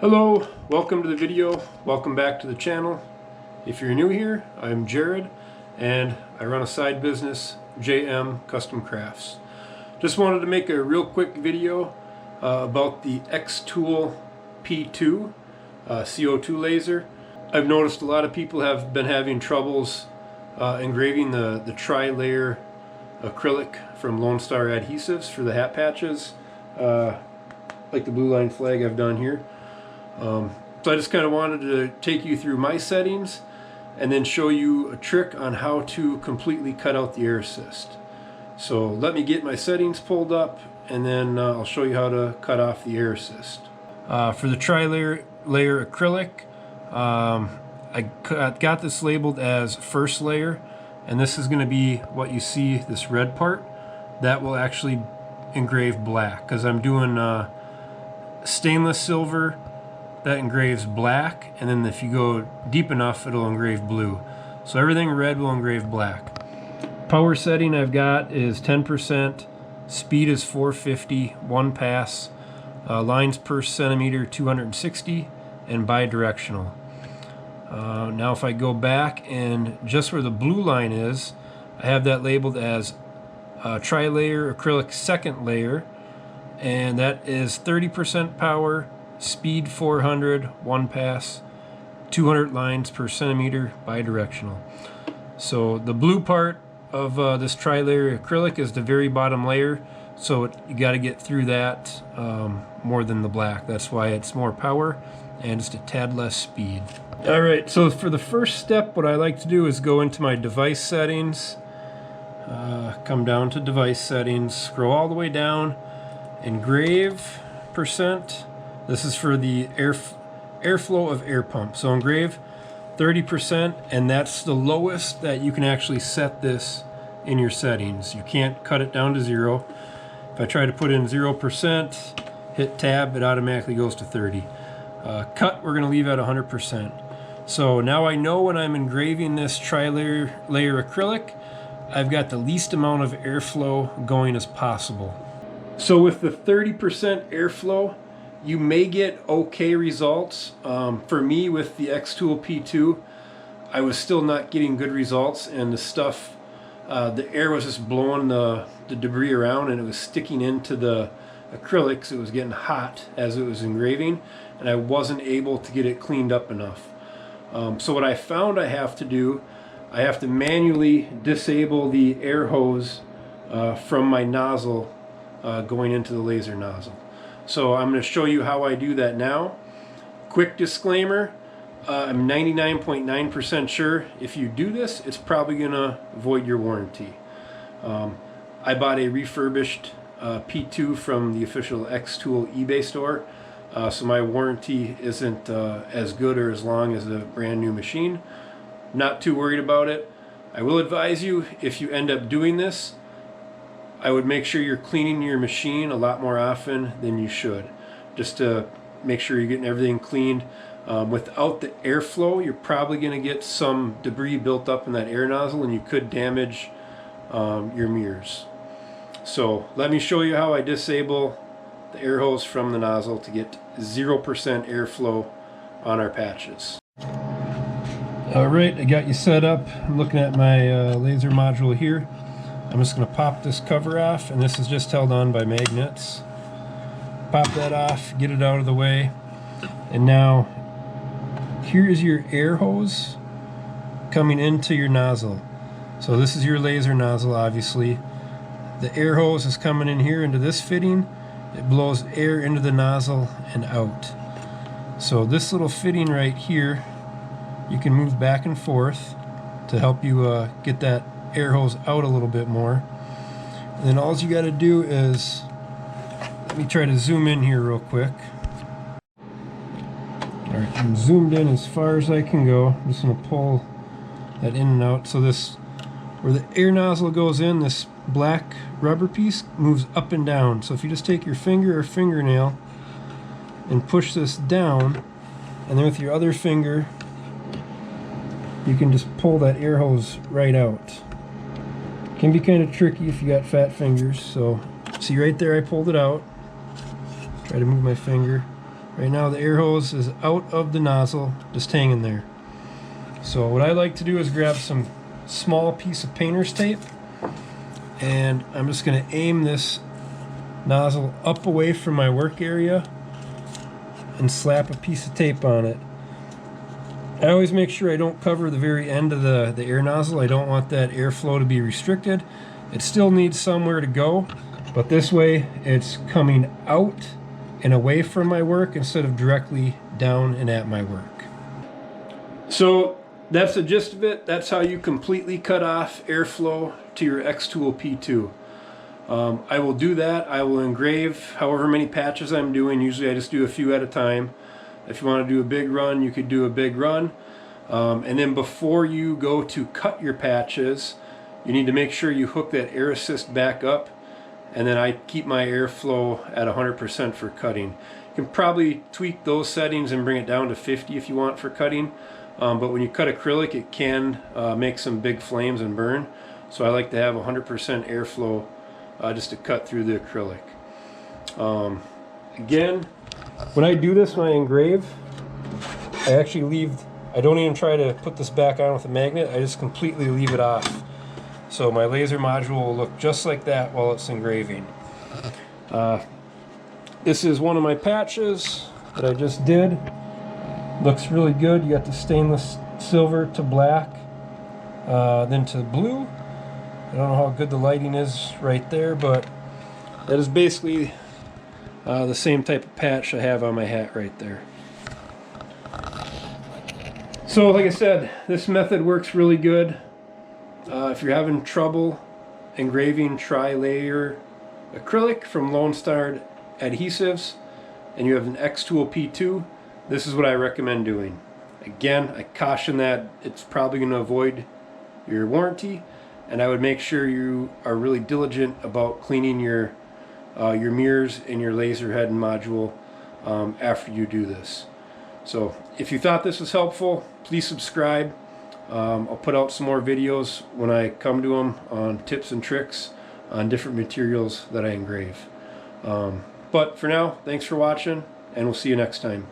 Hello, welcome to the video. Welcome back to the channel. If you're new here, I'm Jared and I run a side business, JM Custom Crafts. Just wanted to make a real quick video about the xTool P2 CO2 laser. I've noticed a lot of people have been having troubles engraving the tri-layer acrylic from Lone Star adhesives for the hat patches, like the blue line flag I've done here. So I just kind of wanted to take you through my settings and then show you a trick on how to completely cut out the air assist. So let me get my settings pulled up and then I'll show you how to cut off the air assist. For the tri-layer acrylic, I got this labeled as first layer, and this is going to be what you see, this red part. That will actually engrave black because I'm doing stainless silver that engraves black, and then if you go deep enough it'll engrave blue. So everything red will engrave black. Power setting I've got is 10%, speed is 450, one pass, lines per centimeter 260, and bidirectional. Now if I go back and just where the blue line is, I have that labeled as tri-layer acrylic second layer, and that is 30% power, speed 400, one pass, 200 lines per centimeter, bidirectional. So the blue part of this tri-layer acrylic is the very bottom layer, so you got to get through that more than the black. That's why it's more power and just a tad less speed. Alright, so for the first step, what I like to do is go into my device settings, come down to device settings, scroll all the way down, engrave percent. This is for the airflow of air pump. So engrave 30%, and that's the lowest that you can actually set this in your settings. You can't cut it down to 0. If I try to put in 0%, hit tab, it automatically goes to 30. Cut, we're going to leave at 100%. So now I know when I'm engraving this tri-layer acrylic, I've got the least amount of airflow going as possible. So with the 30% airflow, you may get okay results. For me, with the xTool P2, I was still not getting good results, and the stuff, the air was just blowing the debris around, and it was sticking into the acrylics. It was getting hot as it was engraving, and I wasn't able to get it cleaned up enough. So what I found I have to do, I have to manually disable the air hose from my nozzle going into the laser nozzle. So I'm going to show you how I do that now. Quick disclaimer, I'm 99.9% sure if you do this, it's probably going to void your warranty. I bought a refurbished P2 from the official xTool eBay store, so my warranty isn't as good or as long as a brand new machine. Not too worried about it. I will advise you, if you end up doing this, I would make sure you're cleaning your machine a lot more often than you should, just to make sure you're getting everything cleaned. Without the airflow, you're probably going to get some debris built up in that air nozzle, and you could damage your mirrors. So let me show you how I disable the air hose from the nozzle to get 0% airflow on our patches. Alright, I got you set up. I'm looking at my laser module here. I'm just going to pop this cover off, and this is just held on by magnets. Pop that off, get it out of the way, and now here is your air hose coming into your nozzle. So this is your laser nozzle, obviously. The air hose is coming in here into this fitting. It blows air into the nozzle and out. So this little fitting right here, you can move back and forth to help you get that air hose out a little bit more. And then all you got to do is, let me try to zoom in here real quick. Alright, I'm zoomed in as far as I can go. I'm just going to pull that in and out. So this, where the air nozzle goes in, this black rubber piece moves up and down. So if you just take your finger or fingernail and push this down, and then with your other finger you can just pull that air hose right out. Can be kind of tricky if you got fat fingers. So see right there, I pulled it out. Try to move my finger. Right now the air hose is out of the nozzle, just hanging there. So what I like to do is grab some small piece of painter's tape, and I'm just going to aim this nozzle up away from my work area and slap a piece of tape on it. I always make sure I don't cover the very end of the air nozzle. I don't want that airflow to be restricted. It still needs somewhere to go, but this way it's coming out and away from my work instead of directly down and at my work. So that's the gist of it. That's how you completely cut off airflow to your xTool P2. I will do that. I will engrave however many patches I'm doing. Usually I just do a few at a time. If you want to do a big run, you could do a big run. And then before you go to cut your patches, you need to make sure you hook that air assist back up. And then I keep my airflow at 100% for cutting. You can probably tweak those settings and bring it down to 50 if you want for cutting. But when you cut acrylic, it can make some big flames and burn. So I like to have 100% airflow just to cut through the acrylic. Again, when I do this, when I engrave, I actually leave, I don't even try to put this back on with a magnet. I just completely leave it off. So my laser module will look just like that while it's engraving. This is one of my patches that I just did. Looks really good. You got the stainless silver to black, then to blue. I don't know how good the lighting is right there, but that is basically the same type of patch I have on my hat right there. So like I said, this method works really good. If you're having trouble engraving tri-layer acrylic from Lone Star Adhesives and you have an xTool P2, this is what I recommend doing. Again, I caution that it's probably going to avoid your warranty, and I would make sure you are really diligent about cleaning your mirrors and your laser head and module after you do this. So if you thought this was helpful, please subscribe. I'll put out some more videos when I come to them on tips and tricks on different materials that I engrave. But for now, thanks for watching, and we'll see you next time.